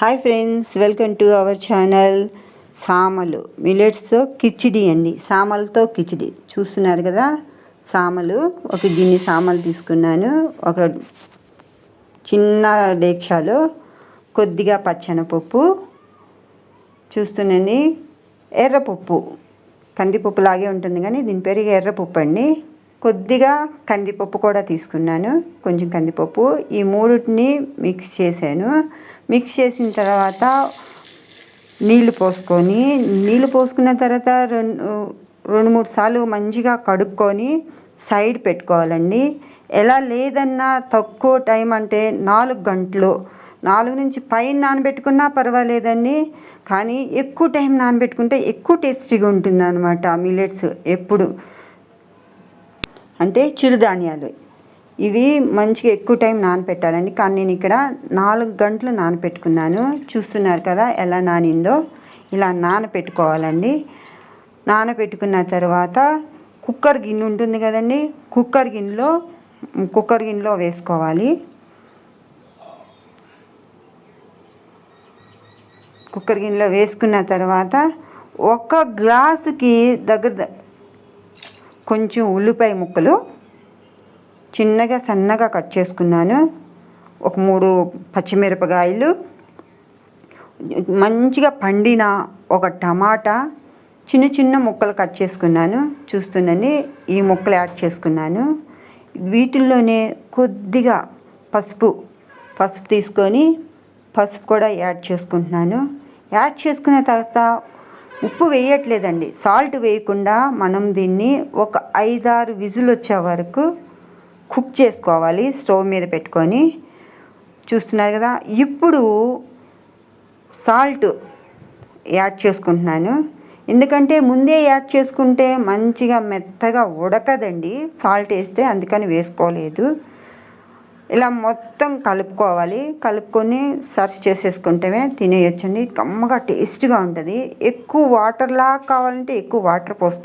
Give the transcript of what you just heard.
Hi friends, welcome to our channel. సామలు మిల్లెట్స్తో కిచిడి అండి. సామలతో కిచిడి చూస్తున్నారు కదా. సామలు ఒక గిన్నె సామలు తీసుకున్నాను. ఒక చిన్న డేక్షాలో కొద్దిగా పచ్చెనపప్పు చూస్తున్నాండి. ఎర్రపప్పు కందిపప్పు లాగే ఉంటుంది కానీ దీని పేరు ఎర్రపప్పు అండి. కొద్దిగా కందిపప్పు కూడా తీసుకున్నాను, కొంచెం కందిపప్పు. ఈ మూడింటిని మిక్స్ చేశాను. మిక్స్ చేసిన తర్వాత నీళ్లు పోసుకున్న తర్వాత రెండు మూడు సార్లు మంచిగా కడుక్కొని సైడ్ పెట్టుకోవాలండి. ఎలా లేదన్నా తక్కువ టైం అంటే 4 గంటలు, 4 నుంచి పైన నానబెట్టుకున్నా పర్వాలేదండి. కానీ ఎక్కువ టైం నానబెట్టుకుంటే ఎక్కువ టేస్టీగా ఉంటుంది అన్నమాట. మిల్లెట్స్ ఎప్పుడు అంటే చిరుధాన్యాలు ఇవి మంచిగా ఎక్కువ టైం నానపెట్టాలండి. కానీ నేను ఇక్కడ 4 గంటలు నానపెట్టుకున్నాను. చూస్తున్నారు కదా ఎలా నానిందో. ఇలా నానపెట్టుకోవాలండి. నానపెట్టుకున్న తర్వాత కుక్కర్ గిన్నె ఉంటుంది కదండి, కుక్కర్ గిన్నెలో వేసుకోవాలి. కుక్కర్ గిన్నెలో వేసుకున్న తర్వాత ఒక గ్లాసుకి దగ్గర కొంచెం ఉల్లిపాయ ముక్కలు చిన్నగా సన్నగా కట్ చేసుకున్నాను. ఒక 3 పచ్చిమిరపకాయలు, మంచిగా పండిన ఒక టమాటా చిన్న చిన్న ముక్కలు కట్ చేసుకున్నాను. చూస్తుండండి, ఈ ముక్కలు యాడ్ చేసుకున్నాను. వీటిల్లోనే కొద్దిగా పసుపు తీసుకొని పసుపు కూడా యాడ్ చేసుకుంటున్నాను. యాడ్ చేసుకున్న తర్వాత ఉప్పు వేయట్లేదండి, సాల్ట్ వేయకుండా మనం దీన్ని ఒక 5-6 విజిల్ వచ్చే వరకు కుక్ చేసుకోవాలి స్టవ్ మీద పెట్టుకొని. చూస్తున్నారు కదా. ఇప్పుడు సాల్ట్ యాడ్ చేసుకుంటున్నాను. ఎందుకంటే ముందే యాడ్ చేసుకుంటే మంచిగా మెత్తగా ఉడకదండి సాల్ట్ వేస్తే, అందుకని వేసుకోలేదు. ఇలా మొత్తం కలుపుకొని సర్వ్ చేసేసుకుంటే తినేయొచ్చండి. కమ్మగా టేస్ట్గా ఉంటుంది. ఎక్కువ వాటర్లా కావాలంటే ఎక్కువ వాటర్ పోసుకోవాలి.